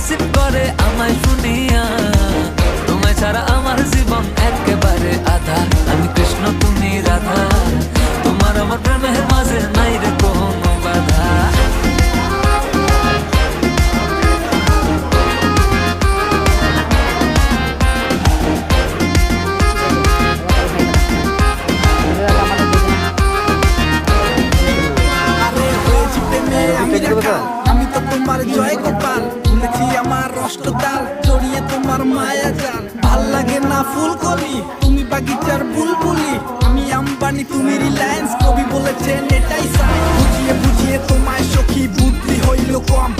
Gossip করে আমায় শুনিয়া। তোমায় ছাড়া আমার জীবন একেবারে আধা। আমি কৃষ্ণ তুমি রাধা, তোমার আমার প্রেমের মাঝে নাই রে কোনো বাধা। আমি তো তোমার জয় গোপাল, ভুলেছি আমার অষ্টতাল, জড়িয়ে তোমার মায়া জাল। ভাল লাগে না ফুলকলি, তুমি বাগিচার বুলবুলি। আমি আম্বানি তুমি রিলায়েন্স, কবি বলেছেন এটাই সাই। বুঝিয়ে বুঝিয়ে তোমায় সখী বুদ্ধি হইল কম।